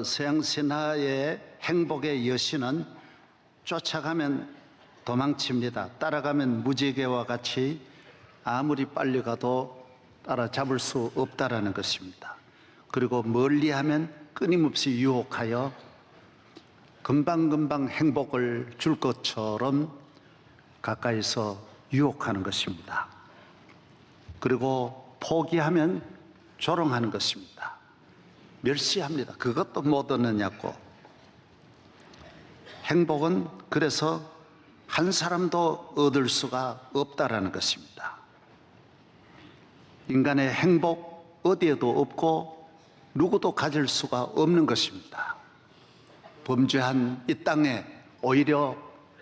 서양 신화의 행복의 여신은 쫓아가면 도망칩니다. 따라가면 무지개와 같이 아무리 빨리 가도 따라잡을 수 없다라는 것입니다. 그리고 멀리하면 끊임없이 유혹하여 금방금방 행복을 줄 것처럼 가까이서 유혹하는 것입니다. 그리고 포기하면 조롱하는 것입니다. 멸시합니다. 그것도 못 얻느냐고. 행복은 그래서 한 사람도 얻을 수가 없다라는 것입니다. 인간의 행복 어디에도 없고 누구도 가질 수가 없는 것입니다. 범죄한 이 땅에 오히려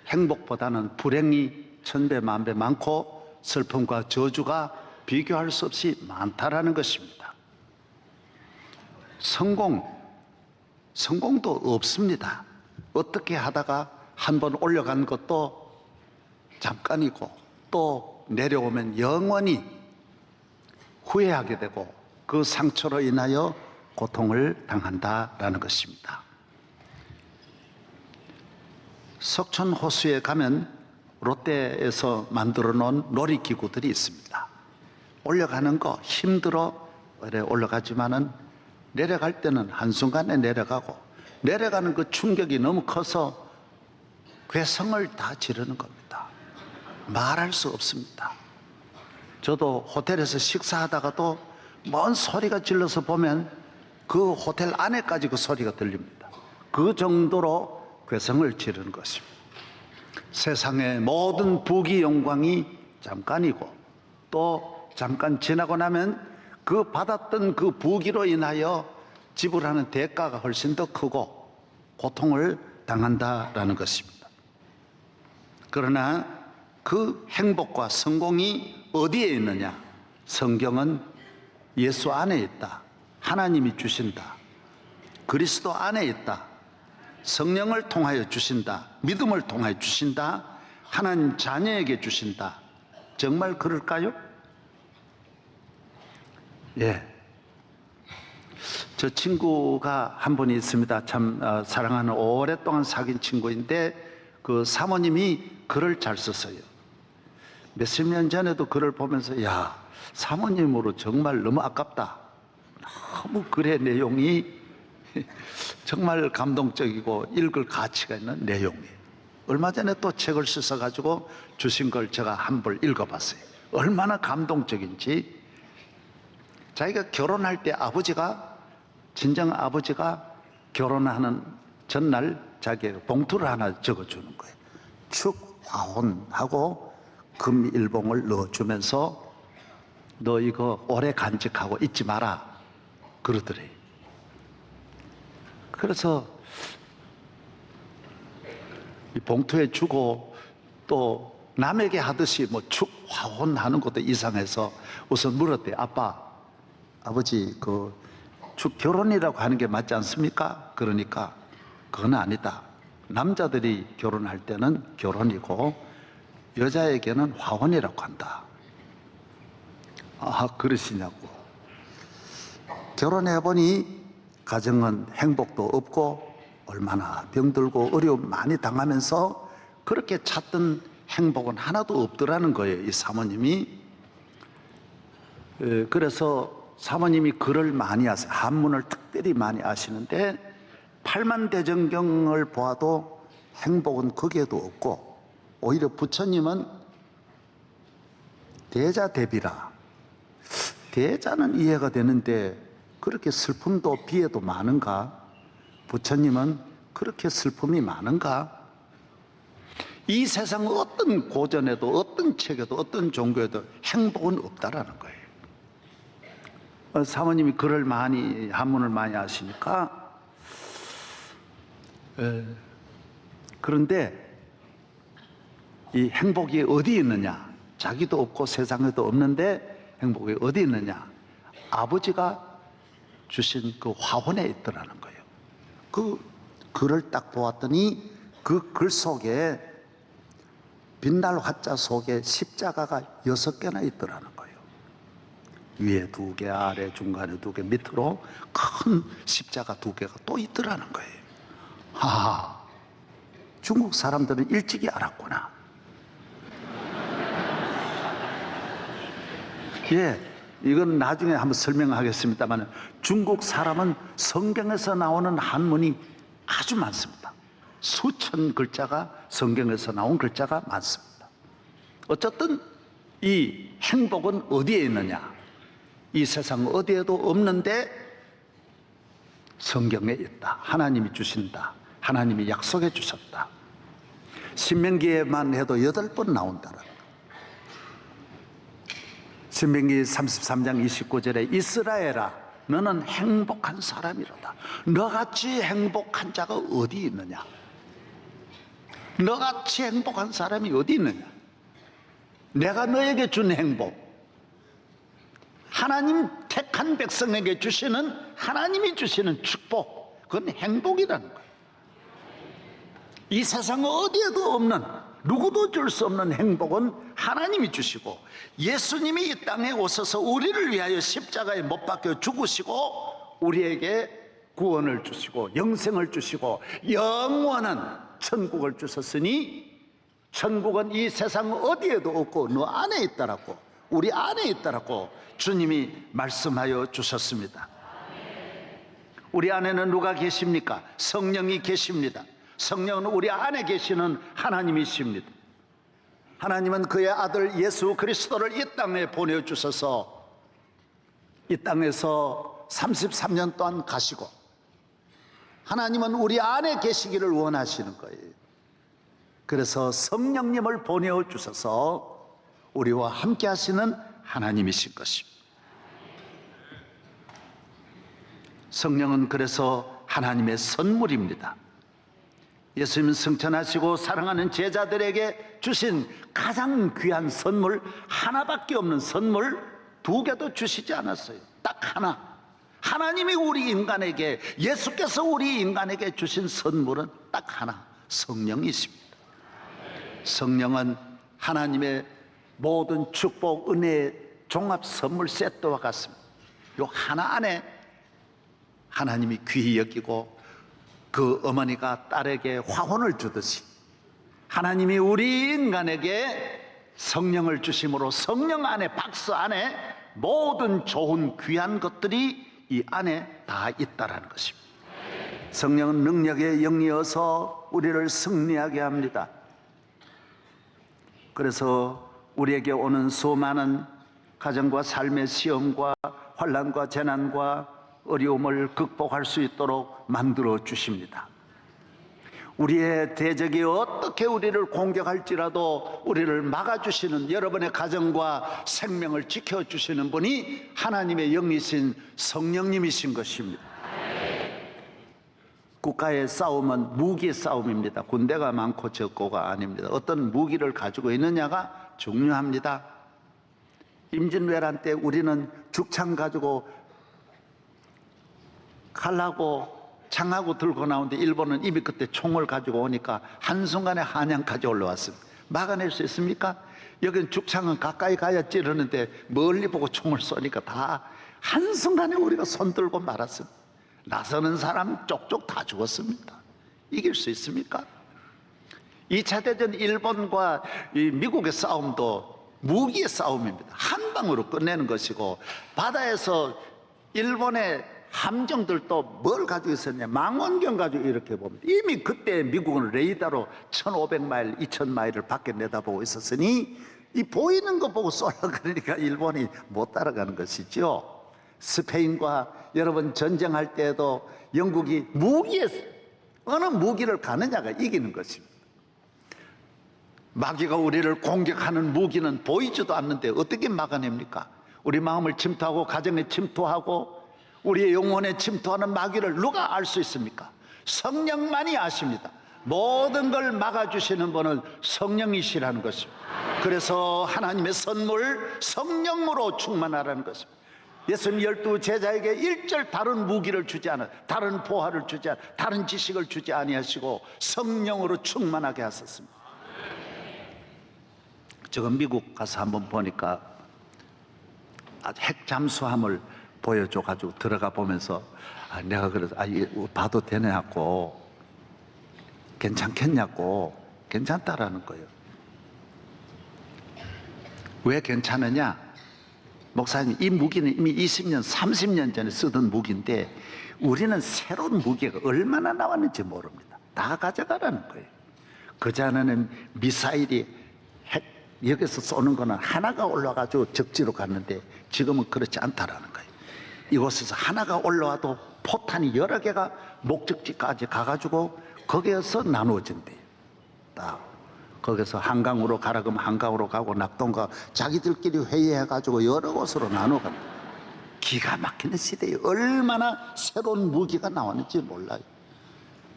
행복보다는 불행이 천배 만배 많고 슬픔과 저주가 비교할 수 없이 많다라는 것입니다. 성공도 없습니다. 어떻게 하다가 한번 올라간 것도 잠깐이고 또 내려오면 영원히 후회하게 되고 그 상처로 인하여 고통을 당한다라는 것입니다. 석촌 호수에 가면 롯데에서 만들어 놓은 놀이기구들이 있습니다. 올라가는 거 힘들어 올라가지만은 내려갈 때는 한순간에 내려가고 내려가는 그 충격이 너무 커서 괴성을 다 지르는 겁니다. 말할 수 없습니다. 저도 호텔에서 식사하다가도 먼 소리가 질러서 보면 그 호텔 안에까지 그 소리가 들립니다. 그 정도로 괴성을 지르는 것입니다. 세상의 모든 부귀 영광이 잠깐이고 또 잠깐 지나고 나면 그 받았던 그 부귀로 인하여 지불하는 대가가 훨씬 더 크고 고통을 당한다라는 것입니다. 그러나 그 행복과 성공이 어디에 있느냐? 성경은 예수 안에 있다. 하나님이 주신다. 그리스도 안에 있다. 성령을 통하여 주신다. 믿음을 통하여 주신다. 하나님 자녀에게 주신다. 정말 그럴까요? 예. 저 친구가 한 분이 있습니다. 참 사랑하는 오랫동안 사귄 친구인데 그 사모님이 글을 잘 썼어요. 몇십 년 전에도 글을 보면서 야, 사모님으로 정말 너무 아깝다. 너무 글의 내용이 정말 감동적이고 읽을 가치가 있는 내용이에요. 얼마 전에 또 책을 쓰셔가지고 주신 걸 제가 한 번 읽어봤어요. 얼마나 감동적인지. 자기가 결혼할 때 친정 아버지가 결혼하는 전날 자기가 봉투를 하나 적어주는 거예요. 축화혼하고 금일봉을 넣어주면서 너 이거 오래 간직하고 잊지 마라 그러더래요. 그래서 이 봉투에 주고 또 남에게 하듯이 뭐 축화혼하는 것도 이상해서 우선 물었대요. 아버지 그 결혼이라고 하는 게 맞지 않습니까? 그러니까 그건 아니다. 남자들이 결혼할 때는 결혼이고 여자에게는 화혼이라고 한다. 아, 그러시냐고. 결혼해보니 가정은 행복도 없고 얼마나 병들고 어려움 많이 당하면서 그렇게 찾던 행복은 하나도 없더라는 거예요, 이 사모님이. 그래서 사모님이 글을 많이 하세요. 한문을 특별히 많이 아시는데 팔만대정경을 보아도 행복은 거기에도 없고 오히려 부처님은 대자대비라. 대자는 이해가 되는데 그렇게 슬픔도 비애도 많은가? 부처님은 그렇게 슬픔이 많은가? 이 세상 어떤 고전에도 어떤 책에도 어떤 종교에도 행복은 없다라는 거예요. 사모님이 글을 한문을 많이 하시니까 그런데 이 행복이 어디 있느냐? 자기도 없고 세상에도 없는데 행복이 어디 있느냐? 아버지가 주신 그 화혼에 있더라는 거예요. 그 글을 딱 보았더니 그 글 속에 빛날 화자 속에 십자가가 6개나 있더라는 거예요. 위에 2개, 아래 중간에 2개, 밑으로 큰 십자가 2개가 또 있더라는 거예요. 중국 사람들은 일찍이 알았구나. 예, 이건 나중에 한번 설명하겠습니다만, 중국 사람은 성경에서 나오는 한문이 아주 많습니다. 수천 글자가 성경에서 나온 글자가 많습니다. 어쨌든 이 행복은 어디에 있느냐? 이 세상 어디에도 없는데 성경에 있다. 하나님이 주신다. 하나님이 약속해 주셨다. 신명기에만 해도 8번 나온다는 거예요. 신명기 33장 29절에 이스라엘아 너는 행복한 사람이로다. 너같이 행복한 자가 어디 있느냐? 너같이 행복한 사람이 어디 있느냐? 내가 너에게 준 행복, 하나님 택한 백성에게 주시는, 하나님이 주시는 축복, 그건 행복이라는 거예요. 이 세상 어디에도 없는, 누구도 줄 수 없는 행복은 하나님이 주시고, 예수님이 이 땅에 오셔서 우리를 위하여 십자가에 못 박혀 죽으시고 우리에게 구원을 주시고 영생을 주시고 영원한 천국을 주셨으니, 천국은 이 세상 어디에도 없고 너 안에 있다라고, 우리 안에 있다라고 주님이 말씀하여 주셨습니다. 우리 안에는 누가 계십니까? 성령이 계십니다. 성령은 우리 안에 계시는 하나님이십니다. 하나님은 그의 아들 예수 그리스도를 이 땅에 보내주셔서 이 땅에서 33년 동안 가시고, 하나님은 우리 안에 계시기를 원하시는 거예요. 그래서 성령님을 보내주셔서 우리와 함께 하시는 하나님이신 것입니다. 성령은 그래서 하나님의 선물입니다. 예수님은 승천하시고 사랑하는 제자들에게 주신 가장 귀한 선물, 하나밖에 없는 선물 2개도 주시지 않았어요. 딱 하나. 하나님이 우리 인간에게, 예수께서 우리 인간에게 주신 선물은 딱 하나, 성령이십니다. 성령은 하나님의 모든 축복, 은혜의 종합 선물 세트와 같습니다. 요 하나 안에 하나님이 귀히 여기고, 그 어머니가 딸에게 화혼을 주듯이 하나님이 우리 인간에게 성령을 주심으로 성령 안에, 박스 안에 모든 좋은 귀한 것들이 이 안에 다 있다라는 것입니다. 성령은 능력의 영이어서 우리를 승리하게 합니다. 그래서 우리에게 오는 수많은 가정과 삶의 시험과 환난과 재난과 어려움을 극복할 수 있도록 만들어 주십니다. 우리의 대적이 어떻게 우리를 공격할지라도 우리를 막아주시는, 여러분의 가정과 생명을 지켜주시는 분이 하나님의 영이신 성령님이신 것입니다. 국가의 싸움은 무기 싸움입니다. 군대가 많고 적고가 아닙니다. 어떤 무기를 가지고 있느냐가 중요합니다. 임진왜란 때 우리는 죽창 가지고 칼하고 창하고 들고 나오는데 일본은 이미 그때 총을 가지고 오니까 한순간에 한양까지 올라왔습니다. 막아낼 수 있습니까? 여기는 죽창은 가까이 가야 찌르는데 멀리 보고 총을 쏘니까 다 한순간에 우리가 손들고 말았습니다. 나서는 사람 쪽쪽 다 죽었습니다. 이길 수 있습니까? 2차 대전 일본과 미국의 싸움도 무기의 싸움입니다. 한 방으로 끝내는 것이고, 바다에서 일본의 함정들도 뭘 가지고 있었냐, 망원경 가지고 이렇게 봅니다. 이미 그때 미국은 레이더로 1500마일, 2000마일을 밖에 내다보고 있었으니 이 보이는 거 보고 쏘라 그러니까 일본이 못 따라가는 것이죠. 스페인과 여러분 전쟁할 때에도 영국이 어느 무기를 가느냐가 이기는 것입니다. 마귀가 우리를 공격하는 무기는 보이지도 않는데 어떻게 막아냅니까? 우리 마음을 침투하고 가정에 침투하고 우리의 영혼에 침투하는 마귀를 누가 알 수 있습니까? 성령만이 아십니다. 모든 걸 막아주시는 분은 성령이시라는 것입니다. 그래서 하나님의 선물 성령으로 충만하라는 것입니다. 예수님 12 제자에게 일절 다른 무기를 주지 않아, 다른 보화를 주지 않아, 다른 지식을 주지 아니하시고 성령으로 충만하게 하셨습니다. 제가 미국 가서 한번 보니까 아주 핵잠수함을 보여줘가지고 들어가 보면서 내가 그래서 이거 봐도 되냐고, 괜찮겠냐고, 괜찮다라는 거예요. 왜 괜찮으냐? 목사님, 이 무기는 이미 20년, 30년 전에 쓰던 무기인데 우리는 새로운 무기가 얼마나 나왔는지 모릅니다. 다 가져가라는 거예요. 그전에는 미사일이 여기서 쏘는 거는 하나가 올라가지고 적지로 갔는데 지금은 그렇지 않다라는 거예요. 이곳에서 하나가 올라와도 포탄이 여러 개가 목적지까지 가가지고 거기에서 나누어진대요. 딱 거기서 한강으로 가라 그러면 한강으로 가고, 낙동강 자기들끼리 회의해가지고 여러 곳으로 나눠가는, 기가 막히는 시대에 얼마나 새로운 무기가 나왔는지 몰라요.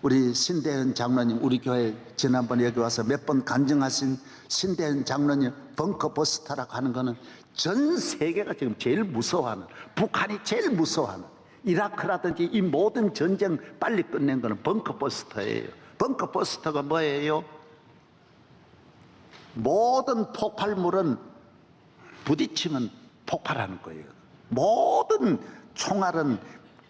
우리 신대현 장로님, 우리 교회 지난번에 여기 와서 몇 번 간증하신 신대현 장로님 벙커버스 타라고 하는 거는 전 세계가 지금 제일 무서워하는, 북한이 제일 무서워하는, 이라크라든지 이 모든 전쟁 빨리 끝낸 거는 벙커버스터예요. 벙커버스터가 뭐예요? 모든 폭발물은 부딪히면 폭발하는 거예요. 모든 총알은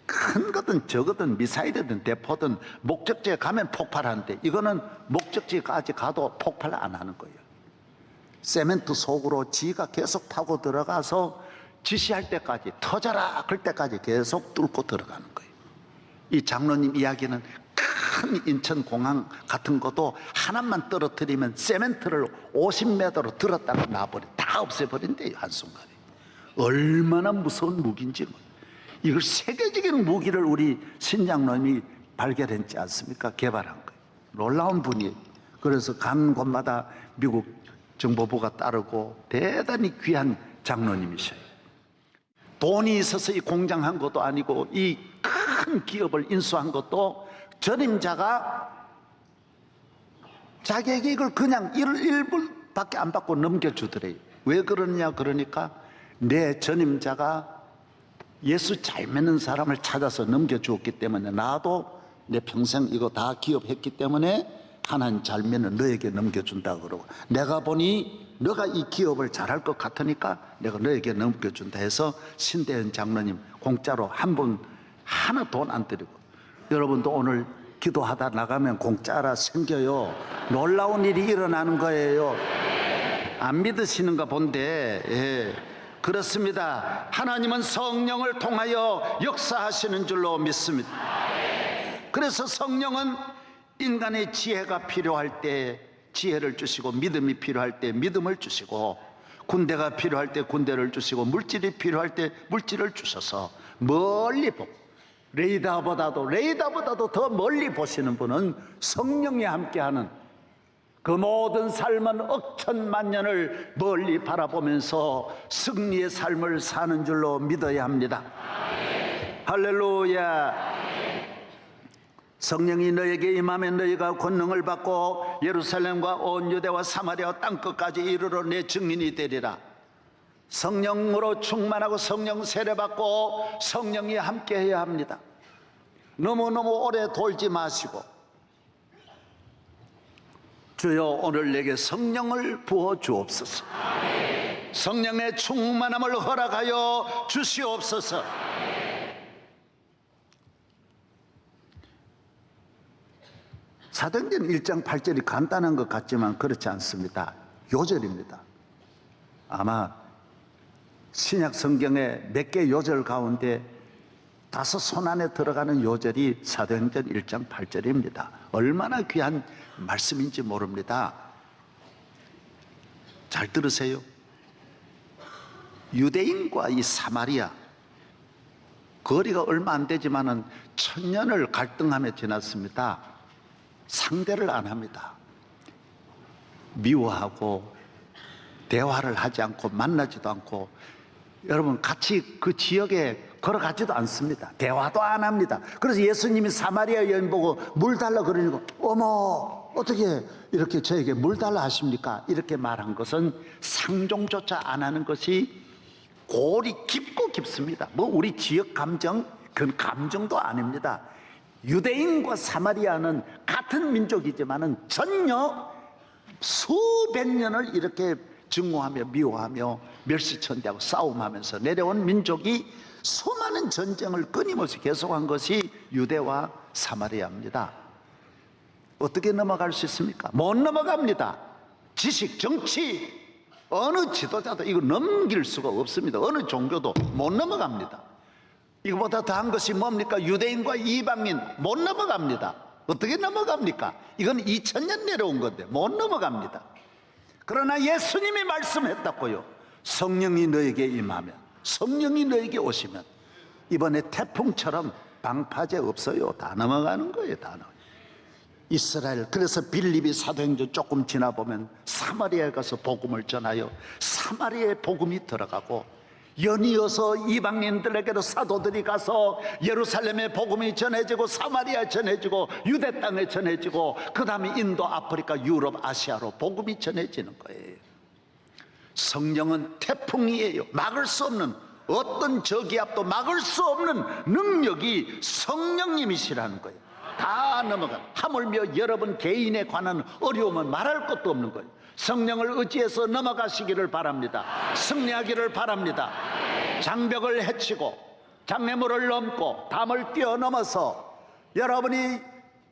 큰 거든 적거든 미사일이든 대포든 목적지에 가면 폭발하는데, 이거는 목적지까지 가도 폭발 안 하는 거예요. 세멘트 속으로 지가 계속 타고 들어가서 지시할 때까지, 터져라 그럴 때까지 계속 뚫고 들어가는 거예요. 이 장로님 이야기는 큰 인천공항 같은 것도 하나만 떨어뜨리면 세멘트를 50m로 들었다가 놔버려, 다 없애버린대요, 한순간에. 얼마나 무서운 무기인지. 이걸 세계적인 무기를 우리 신장로님이 발견했지 않습니까? 개발한 거예요. 놀라운 분이에요. 그래서 간 곳마다 미국 정보부가 따르고 대단히 귀한 장로님이셔요. 돈이 있어서 이 공장한 것도 아니고 이 큰 기업을 인수한 것도 전임자가 자기에게 이걸 그냥 1불밖에 안 받고 넘겨주더래요. 왜 그러느냐 그러니까, 내 전임자가 예수 잘 믿는 사람을 찾아서 넘겨주었기 때문에, 나도 내 평생 이거 다 기업했기 때문에 하나님 잘 믿는 너에게 넘겨준다 그러고, 내가 보니 너가 이 기업을 잘할 것 같으니까 내가 너에게 넘겨준다 해서 신대현 장로님 공짜로 한 분 하나 돈 안 드리고, 여러분도 오늘 기도하다 나가면 공짜라 생겨요. 놀라운 일이 일어나는 거예요. 안 믿으시는가 본데. 예. 그렇습니다. 하나님은 성령을 통하여 역사하시는 줄로 믿습니다. 그래서 성령은 인간의 지혜가 필요할 때 지혜를 주시고, 믿음이 필요할 때 믿음을 주시고, 군대가 필요할 때 군대를 주시고, 물질이 필요할 때 물질을 주셔서 멀리 보고, 레이더보다도 더 멀리 보시는 분은 성령이 함께하는 그 모든 삶은 억천만년을 멀리 바라보면서 승리의 삶을 사는 줄로 믿어야 합니다. 할렐루야. 성령이 너에게 임하면 너희가 권능을 받고 예루살렘과 온 유대와 사마리아 땅끝까지 이르러 내 증인이 되리라. 성령으로 충만하고 성령 세례받고 성령이 함께해야 합니다. 너무너무 오래 돌지 마시고, 주여 오늘 내게 성령을 부어 주옵소서. 성령의 충만함을 허락하여 주시옵소서. 사도행전 1장 8절이 간단한 것 같지만 그렇지 않습니다. 요절입니다. 아마 신약 성경의 몇 개 요절 가운데 5손 안에 들어가는 요절이 사도행전 1장 8절입니다. 얼마나 귀한 말씀인지 모릅니다. 잘 들으세요. 유대인과 이 사마리아, 거리가 얼마 안 되지만은 1000년을 갈등하며 지났습니다. 상대를 안 합니다. 미워하고 대화를 하지 않고 만나지도 않고, 여러분 같이 그 지역에 걸어가지도 않습니다. 대화도 안 합니다. 그래서 예수님이 사마리아 여인 보고 물 달라 그러니까, 어머 어떻게 이렇게 저에게 물 달라 하십니까? 이렇게 말한 것은 상종조차 안 하는 것이 골이 깊고 깊습니다. 뭐 우리 지역 감정, 그건 감정도 아닙니다. 유대인과 사마리아는 같은 민족이지만은 전혀 수백 년을 이렇게 증오하며 미워하며 멸시천대하고 싸움하면서 내려온 민족이 수많은 전쟁을 끊임없이 계속한 것이 유대와 사마리아입니다. 어떻게 넘어갈 수 있습니까? 못 넘어갑니다. 지식, 정치, 어느 지도자도 이거 넘길 수가 없습니다. 어느 종교도 못 넘어갑니다. 이거보다 더한 것이 뭡니까? 유대인과 이방인 못 넘어갑니다. 어떻게 넘어갑니까? 이건 2000년 내려온 건데 못 넘어갑니다. 그러나 예수님이 말씀했다고요. 성령이 너에게 임하면, 성령이 너에게 오시면 이번에 태풍처럼 방파제 없어요. 다 넘어가는 거예요. 다 넘어가요. 이스라엘, 그래서 빌립이 사도행전 조금 지나보면 사마리아에 가서 복음을 전하여 사마리아에 복음이 들어가고, 연이어서 이방인들에게도 사도들이 가서 예루살렘에 복음이 전해지고 사마리아에 전해지고 유대 땅에 전해지고, 그 다음에 인도, 아프리카, 유럽, 아시아로 복음이 전해지는 거예요. 성령은 태풍이에요. 막을 수 없는, 어떤 저기압도 막을 수 없는 능력이 성령님이시라는 거예요. 다 넘어가. 하물며 여러분 개인에 관한 어려움은 말할 것도 없는 거예요. 성령을 의지해서 넘어가시기를 바랍니다. 승리하기를 바랍니다. 장벽을 헤치고 장애물을 넘고 담을 뛰어넘어서 여러분이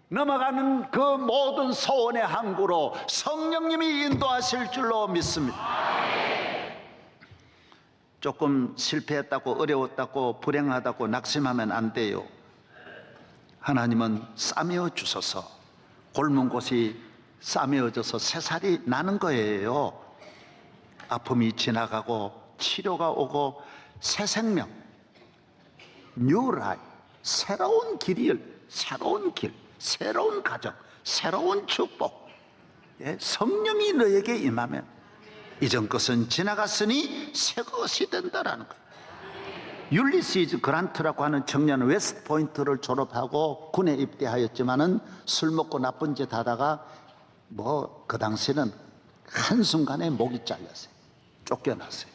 넘어가는 그 모든 소원의 항구로 성령님이 인도하실 줄로 믿습니다. 조금 실패했다고, 어려웠다고, 불행하다고 낙심하면 안 돼요. 하나님은 싸매어 주셔서 곪은 곳이 싸매어져서 새살이 나는 거예요. 아픔이 지나가고 치료가 오고 새 생명, 뉴 라이프, 새로운 길이요. 새로운 길, 새로운 가정, 새로운 축복. 성령이 너에게 임하면 이전 것은 지나갔으니 새 것이 된다라는 거예요. 율리시즈 그란트라고 하는 청년은 웨스트포인트를 졸업하고 군에 입대하였지만은 술 먹고 나쁜 짓 하다가 그 당시는 한순간에 목이 잘렸어요. 쫓겨났어요.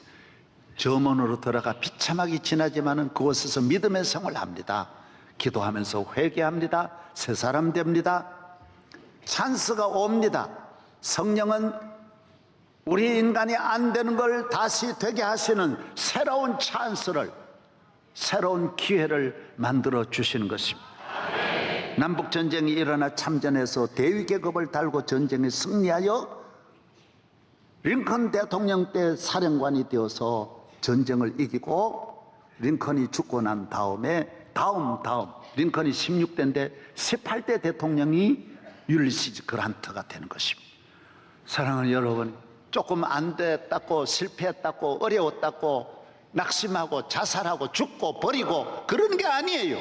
점원으로 들어가 비참하게 지나지만은 그곳에서 믿음의 생활을 합니다. 기도하면서 회개합니다. 새 사람 됩니다. 찬스가 옵니다. 성령은 우리 인간이 안 되는 걸 다시 되게 하시는 새로운 찬스를, 새로운 기회를 만들어 주시는 것입니다. 남북전쟁이 일어나 참전해서 대위계급을 달고 전쟁에 승리하여 링컨 대통령 때 사령관이 되어서 전쟁을 이기고, 링컨이 죽고 난 다음에 다음 링컨이 16대인데 18대 대통령이 율리시즈 그란트가 되는 것입니다. 사랑하는 여러분, 조금 안 됐다고, 실패했다고, 어려웠다고 낙심하고 자살하고 죽고 버리고 그러는 게 아니에요.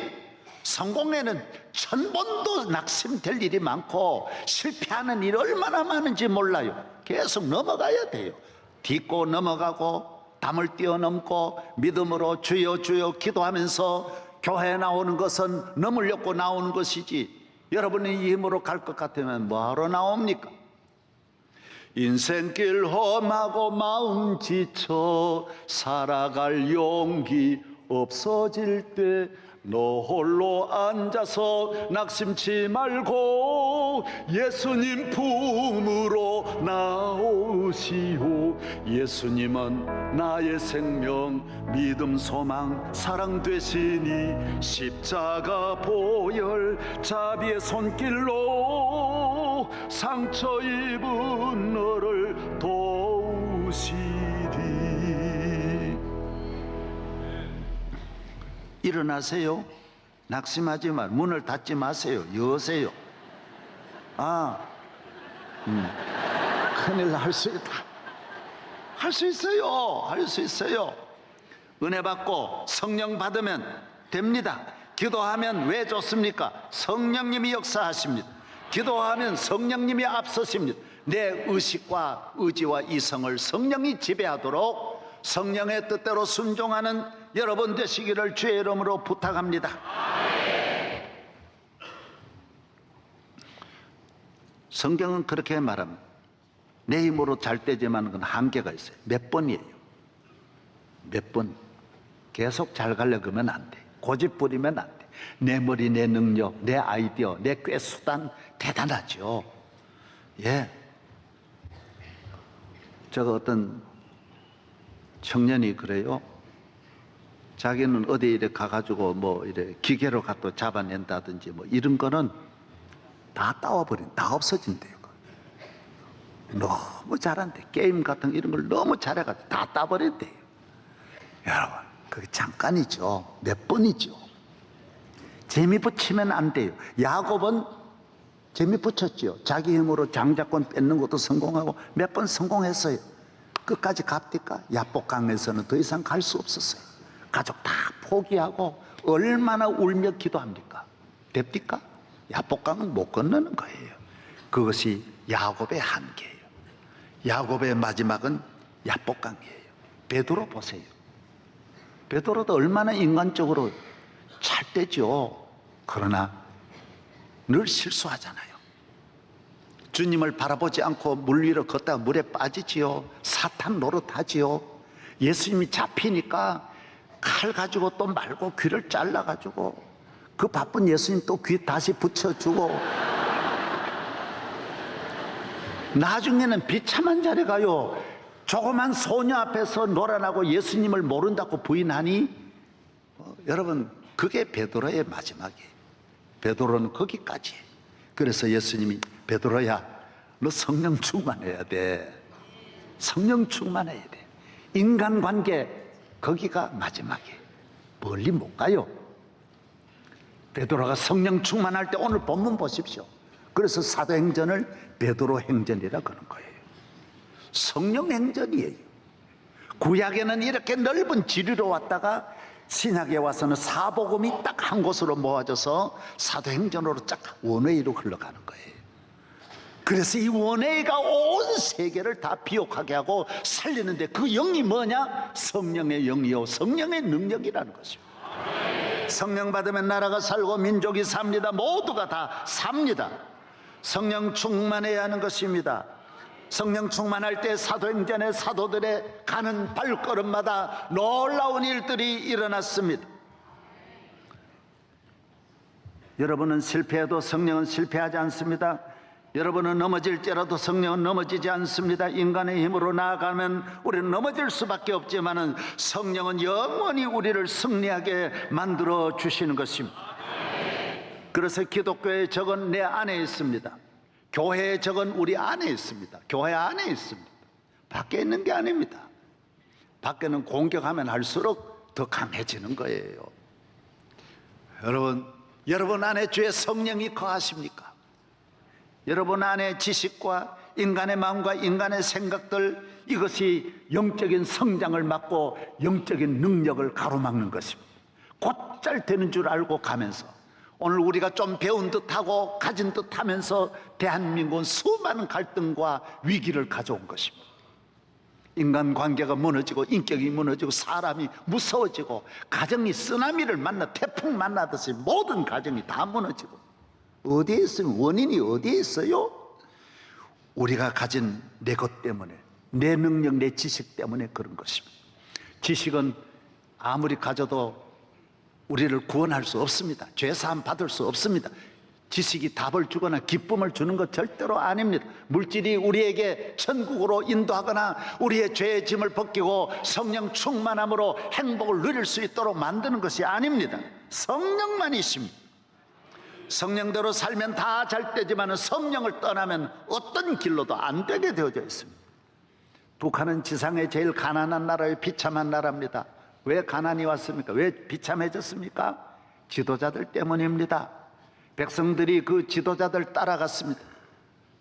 성공에는 1000번도 낙심될 일이 많고 실패하는 일이 얼마나 많은지 몰라요. 계속 넘어가야 돼요. 딛고 넘어가고 담을 뛰어넘고 믿음으로 주여 주여 기도하면서 교회에 나오는 것은 넘으려고 나오는 것이지, 여러분의 힘으로 갈 것 같으면 뭐하러 나옵니까? 인생길 험하고 마음 지쳐 살아갈 용기 없어질 때 너 홀로 앉아서 낙심치 말고 예수님 품으로 나오시오. 예수님은 나의 생명, 믿음, 소망, 사랑 되시니 십자가 보혈 자비의 손길로 상처 입은 너를 도우시리. 일어나세요. 낙심하지 말, 문을 닫지 마세요. 여세요. 큰일 날 수 있다. 할 수 있어요. 할 수 있어요. 은혜 받고 성령 받으면 됩니다. 기도하면 왜 좋습니까? 성령님이 역사하십니다. 기도하면 성령님이 앞서십니다. 내 의식과 의지와 이성을 성령이 지배하도록 성령의 뜻대로 순종하는 여러분 되시기를 주의 이름으로 부탁합니다. 성경은 그렇게 말합니다. 내 힘으로 잘 되지만 그건 한계가 있어요. 몇 번이에요. 몇 번. 계속 잘 가려고 하면 안 돼. 고집 부리면 안 돼. 내 머리, 내 능력, 내 아이디어, 내 꾀수단 대단하죠. 어떤 청년이 그래요. 자기는 어디 이래 가가지고 뭐 이래 기계로 갖다 잡아낸다든지 뭐 이런 거는 다 따와버린, 다 없어진대요. 너무 잘한대. 게임 같은 이런 걸 너무 잘해가지고 다 따버린대요. 여러분, 그게 잠깐이죠. 몇 번이죠. 재미 붙이면 안 돼요. 야곱은 재미 붙였죠. 자기 힘으로 장자권 뺏는 것도 성공하고 몇 번 성공했어요. 끝까지 갑니까? 야복강에서는 더 이상 갈 수 없었어요. 가족 다 포기하고 얼마나 울며 기도합니까? 됩니까? 야복강은 못 건너는 거예요. 그것이 야곱의 한계예요. 야곱의 마지막은 야복강이에요. 베드로 보세요. 베드로도 얼마나 인간적으로 잘 되죠. 그러나 늘 실수하잖아요. 주님을 바라보지 않고 물 위로 걷다가 물에 빠지지요. 사탄 노릇하지요. 예수님이 잡히니까 칼 가지고 또 말고 귀를 잘라가지고 그 바쁜 예수님 또 귀 다시 붙여주고 나중에는 비참한 자리에 가요. 조그만 소녀 앞에서 놀아나고 예수님을 모른다고 부인하니 여러분 그게 베드로의 마지막이에요. 베드로는 거기까지. 그래서 예수님이 베드로야 너 성령 충만해야 돼. 성령 충만해야 돼. 인간관계 거기가 마지막이에요. 멀리 못 가요. 베드로가 성령 충만할 때 오늘 본문 보십시오. 그래서 사도행전을 베드로 행전이라 그러는 거예요. 성령 행전이에요. 구약에는 이렇게 넓은 지리로 왔다가 신약에 와서는 사복음이 딱 한 곳으로 모아져서 사도행전으로 쫙 원웨이로 흘러가는 거예요. 그래서 이 원웨이가 온 세계를 다 비옥하게 하고 살리는데 그 영이 뭐냐? 성령의 영이요 성령의 능력이라는 것입니다. 성령 받으면 나라가 살고 민족이 삽니다. 모두가 다 삽니다. 성령 충만해야 하는 것입니다. 성령 충만할 때 사도행전의 사도들의 가는 발걸음마다 놀라운 일들이 일어났습니다. 여러분은 실패해도 성령은 실패하지 않습니다. 여러분은 넘어질지라도 성령은 넘어지지 않습니다. 인간의 힘으로 나아가면 우리는 넘어질 수밖에 없지만 성령은 영원히 우리를 승리하게 만들어 주시는 것입니다. 그래서 기독교의 적은 내 안에 있습니다. 교회의 적은 우리 안에 있습니다. 교회 안에 있습니다. 밖에 있는 게 아닙니다. 밖에는 공격하면 할수록 더 강해지는 거예요. 여러분 안에 주의 성령이 거하십니까? 여러분 안에 지식과 인간의 마음과 인간의 생각들, 이것이 영적인 성장을 막고 영적인 능력을 가로막는 것입니다. 곧잘 되는 줄 알고 가면서 오늘 우리가 좀 배운 듯하고 가진 듯하면서 대한민국은 수많은 갈등과 위기를 가져온 것입니다. 인간관계가 무너지고 인격이 무너지고 사람이 무서워지고 가정이 쓰나미를 만나 태풍 만나듯이 모든 가정이 다 무너지고 어디에 있으면 원인이 어디에 있어요? 우리가 가진 내 것 때문에, 내 능력, 내 지식 때문에 그런 것입니다. 지식은 아무리 가져도 우리를 구원할 수 없습니다. 죄사함 받을 수 없습니다. 지식이 답을 주거나 기쁨을 주는 것 절대로 아닙니다. 물질이 우리에게 천국으로 인도하거나 우리의 죄의 짐을 벗기고 성령 충만함으로 행복을 누릴 수 있도록 만드는 것이 아닙니다. 성령만이십니다. 성령대로 살면 다 잘 되지만 성령을 떠나면 어떤 길로도 안 되게 되어져 있습니다. 북한은 지상에 제일 가난한 나라의 비참한 나라입니다. 왜 가난이 왔습니까? 왜 비참해졌습니까? 지도자들 때문입니다. 백성들이 그 지도자들 따라갔습니다.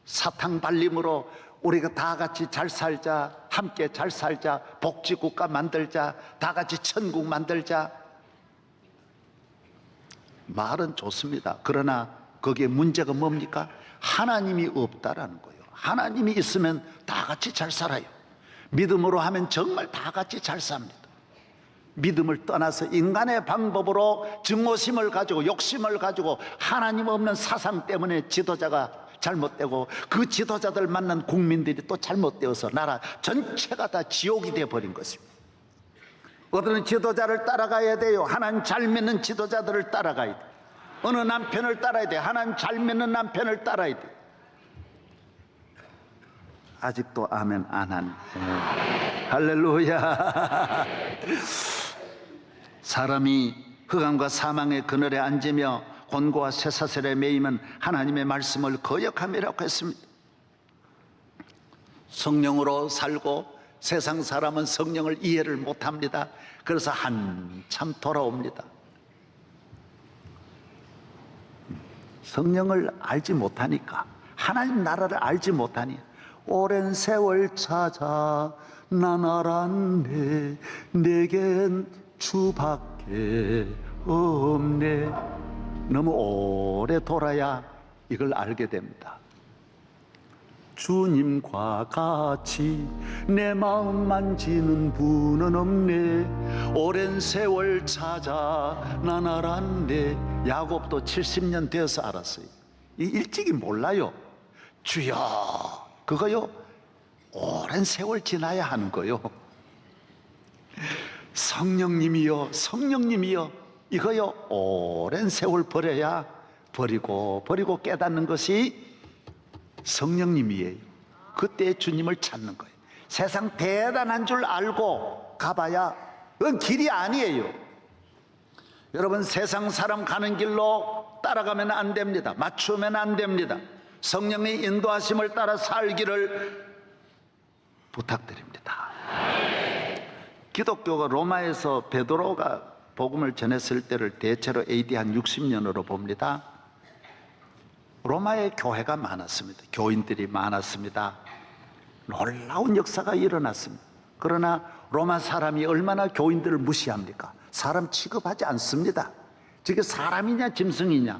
사탕 발림으로 우리가 다 같이 잘 살자, 함께 잘 살자, 복지국가 만들자, 다 같이 천국 만들자. 말은 좋습니다. 그러나 거기에 문제가 뭡니까? 하나님이 없다라는 거예요. 하나님이 있으면 다 같이 잘 살아요. 믿음으로 하면 정말 다 같이 잘 삽니다. 믿음을 떠나서 인간의 방법으로 증오심을 가지고 욕심을 가지고 하나님 없는 사상 때문에 지도자가 잘못되고 그 지도자들 만난 국민들이 또 잘못되어서 나라 전체가 다 지옥이 되어버린 것입니다. 어떤 지도자를 따라가야 돼요. 하나님 잘 믿는 지도자들을 따라가야 돼요. 어느 남편을 따라야 돼요. 하나님 잘 믿는 남편을 따라야 돼요. 아직도 아멘 안 하네. 할렐루야. 사람이 흑암과 사망의 그늘에 앉으며 곤고와 쇠사슬에 매이면 하나님의 말씀을 거역함이라고 했습니다. 성령으로 살고 세상 사람은 성령을 이해를 못합니다. 그래서 한참 돌아옵니다. 성령을 알지 못하니까, 하나님 나라를 알지 못하니 오랜 세월 찾아 난 알았네, 내겐 주밖에 없네. 너무 오래 돌아야 이걸 알게 됩니다. 주님과 같이 내 마음 만지는 분은 없네, 오랜 세월 찾아 난 알았네. 야곱도 70년 되어서 알았어요. 일찍이 몰라요. 주여, 그거요 오랜 세월 지나야 하는 거요. 성령님이여, 성령님이여, 이거요 오랜 세월 버리고 깨닫는 것이 성령님이에요. 그때 주님을 찾는 거예요. 세상 대단한 줄 알고 가봐야 그건 길이 아니에요. 여러분, 세상 사람 가는 길로 따라가면 안 됩니다. 맞추면 안 됩니다. 성령의 인도하심을 따라 살기를 부탁드립니다. 기독교가 로마에서 베드로가 복음을 전했을 때를 대체로 AD 한 60년으로 봅니다. 로마에 교회가 많았습니다. 교인들이 많았습니다. 놀라운 역사가 일어났습니다. 그러나 로마 사람이 얼마나 교인들을 무시합니까? 사람 취급하지 않습니다. 저게 사람이냐 짐승이냐.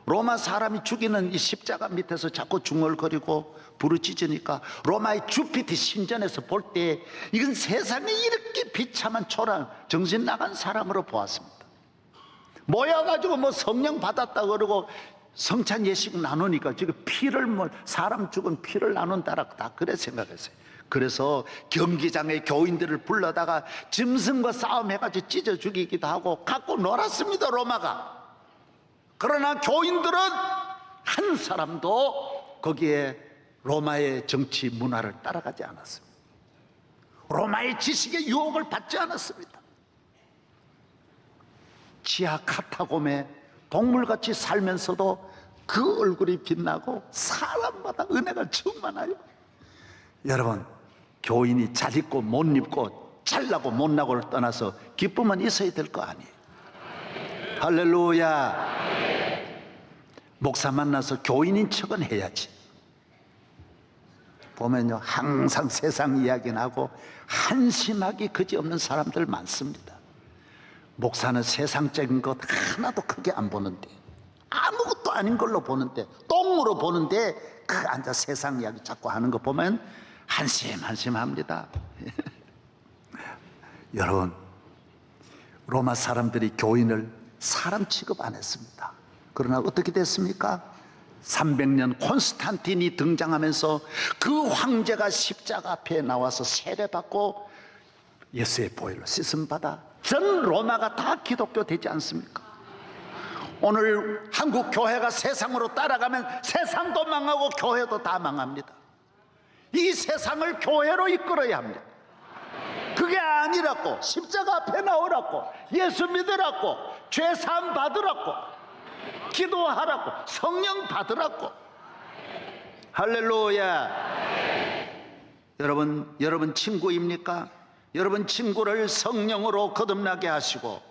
로마 사람이 죽이는 이 십자가 밑에서 자꾸 중얼거리고 부르짖으니까 로마의 주피터 신전에서 볼 때 이건 세상에 이렇게 비참한 초라한 정신 나간 사람으로 보았습니다. 모여가지고 뭐 성령 받았다 그러고 성찬 예식 나누니까 지금 피를 사람 죽은 피를 나눈다라 다 그래 생각했어요. 그래서 경기장에 교인들을 불러다가 짐승과 싸움해가지고 찢어 죽이기도 하고 갖고 놀았습니다, 로마가. 그러나 교인들은 한 사람도 거기에 로마의 정치 문화를 따라가지 않았습니다. 로마의 지식의 유혹을 받지 않았습니다. 지하 카타콤에 동물같이 살면서도 그 얼굴이 빛나고 사람마다 은혜가 충만하여. 여러분, 교인이 잘 입고 못 입고 잘나고 못나고를 떠나서 기쁨은 있어야 될 거 아니에요. 할렐루야. 목사 만나서 교인인 척은 해야지. 보면요, 항상 세상 이야기는 하고 한심하기 그지없는 사람들 많습니다. 목사는 세상적인 것 하나도 크게 안 보는데, 아무것도 아닌 걸로 보는데, 똥으로 보는데 그 앉아 세상 이야기 자꾸 하는 거 보면 한심합니다. 여러분, 로마 사람들이 교인을 사람 취급 안 했습니다. 그러나 어떻게 됐습니까? 300년 콘스탄틴이 등장하면서 그 황제가 십자가 앞에 나와서 세례받고 예수의 보혈로 씻음받아 전 로마가 다 기독교 되지 않습니까? 오늘 한국 교회가 세상으로 따라가면 세상도 망하고 교회도 다 망합니다. 이 세상을 교회로 이끌어야 합니다. 그게 아니라고, 십자가 앞에 나오라고, 예수 믿으라고, 죄 사함 받으라고, 기도하라고, 성령 받으라고. 할렐루야. 여러분 친구입니까? 여러분 친구를 성령으로 거듭나게 하시고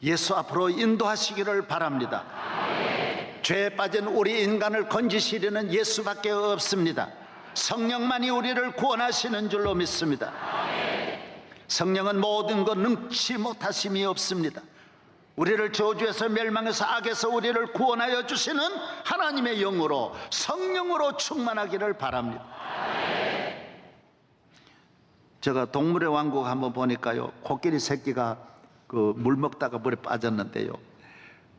예수 앞으로 인도하시기를 바랍니다. 죄에 빠진 우리 인간을 건지시려는 예수밖에 없습니다. 성령만이 우리를 구원하시는 줄로 믿습니다. 성령은 모든 것 능치 못하심이 없습니다. 우리를 저주에서 멸망해서 악에서 우리를 구원하여 주시는 하나님의 영으로, 성령으로 충만하기를 바랍니다. 제가 동물의 왕국 한번 보니까요, 코끼리 새끼가 그 물 먹다가 물에 빠졌는데요,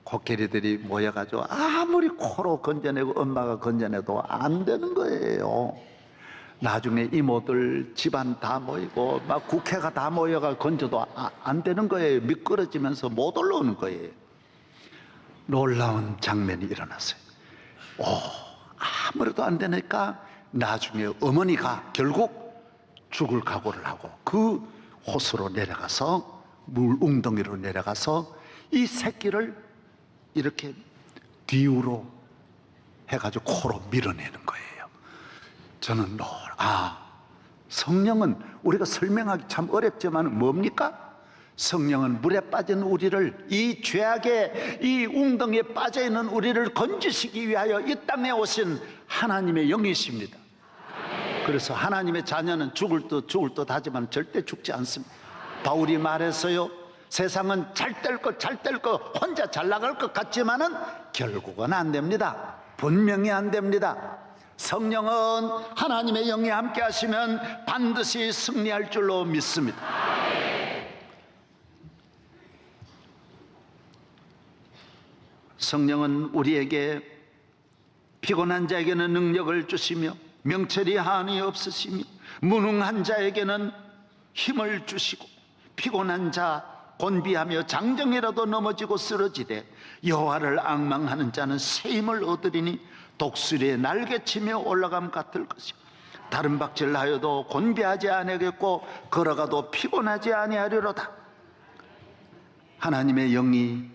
코끼리들이 모여가지고 아무리 코로 건져내고 엄마가 건져내도 안 되는 거예요. 나중에 이모들 집안 다 모이고 막 국회가 다 모여가 건져도 안 되는 거예요. 미끄러지면서 못 올라오는 거예요. 놀라운 장면이 일어났어요. 아무래도 안 되니까 나중에 어머니가 결국 죽을 각오를 하고 그 호수로 내려가서 물 웅덩이로 내려가서 이 새끼를 이렇게 뒤로 해가지고 코로 밀어내는 거예요. 저는 성령은 우리가 설명하기 참 어렵지만 뭡니까? 성령은 물에 빠진 우리를, 이 죄악의 이 웅덩이에 빠져있는 우리를 건지시기 위하여 이 땅에 오신 하나님의 영이십니다. 그래서 하나님의 자녀는 죽을 듯 하지만 절대 죽지 않습니다. 바울이 말했어요. 세상은 잘 될 것 혼자 잘 나갈 것 같지만은 결국은 안 됩니다. 분명히 안 됩니다. 성령은 하나님의 영이 함께 하시면 반드시 승리할 줄로 믿습니다. 성령은 우리에게 피곤한 자에게는 능력을 주시며 명철이 한이 없으시며 무능한 자에게는 힘을 주시고 피곤한 자 곤비하며 장정이라도 넘어지고 쓰러지되 여호와를 앙망하는 자는 새 힘을 얻으리니 독수리의 날개치며 올라감 같을 것이요 다른 박질하여도 곤비하지 아니하겠고 걸어가도 피곤하지 아니하리로다. 하나님의 영이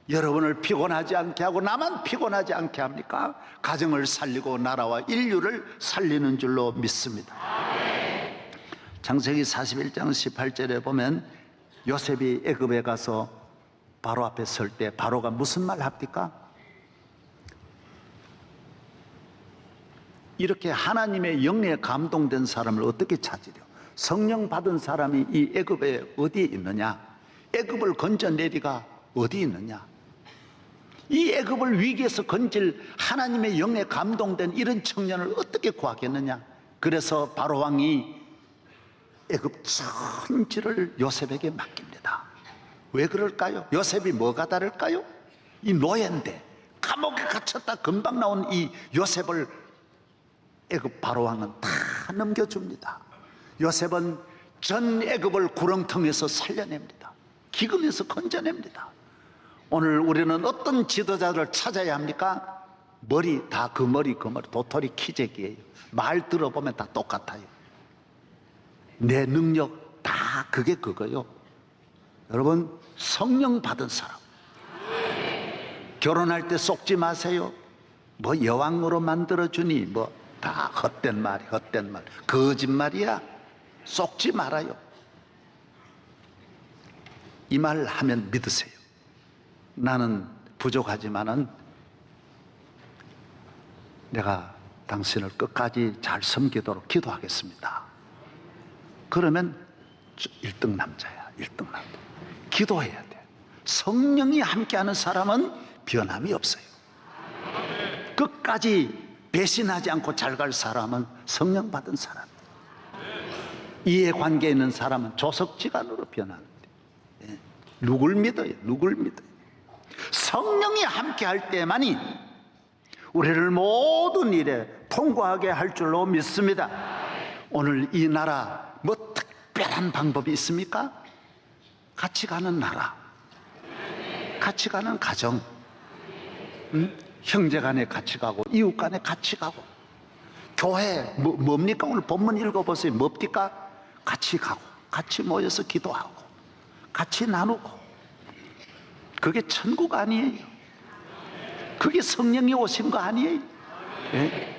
여러분을 피곤하지 않게 하고 나만 피곤하지 않게 합니까? 가정을 살리고 나라와 인류를 살리는 줄로 믿습니다. 창세기 41장 18절에 보면 요셉이 애굽에 가서 바로 앞에 설 때 바로가 무슨 말 합니까? 이렇게 하나님의 영에 감동된 사람을 어떻게 찾으려? 성령 받은 사람이 이 애굽에 어디에 있느냐? 애굽을 건져내리가 어디 있느냐? 이 애굽을 위기에서 건질 하나님의 영에 감동된 이런 청년을 어떻게 구하겠느냐? 그래서 바로 왕이 애굽 전지를 요셉에게 맡깁니다. 왜 그럴까요? 요셉이 뭐가 다를까요? 이 노예인데 감옥에 갇혔다 금방 나온 이 요셉을 애굽 바로 왕은 다 넘겨줍니다. 요셉은 전 애굽을 구렁텅이에서 살려냅니다. 기근에서 건져냅니다. 오늘 우리는 어떤 지도자를 찾아야 합니까? 머리 다 그 머리 도토리 키재기예요. 말 들어보면 다 똑같아요. 내 능력 다 그거요. 여러분, 성령 받은 사람 결혼할 때 속지 마세요. 뭐 여왕으로 만들어주니 뭐 다 헛된 말 거짓말이야. 속지 말아요. 이 말 하면 믿으세요. 나는 부족하지만은 내가 당신을 끝까지 잘 섬기도록 기도하겠습니다. 그러면 1등 남자야. 1등 남자. 기도해야 돼. 성령이 함께하는 사람은 변함이 없어요. 끝까지 배신하지 않고 잘 갈 사람은 성령 받은 사람. 이해관계에 있는 사람은 조석지간으로 변하는데 누굴 믿어요? 성령이 함께할 때만이 우리를 모든 일에 통과하게 할 줄로 믿습니다. 오늘 이 나라 뭐 특별한 방법이 있습니까? 같이 가는 나라, 같이 가는 가정, 형제 간에 같이 가고 이웃 간에 같이 가고 교회 뭡니까? 오늘 본문 읽어보세요. 뭡니까? 같이 가고 같이 모여서 기도하고 같이 나누고. 그게 천국 아니에요? 그게 성령이 오신 거 아니에요? 네?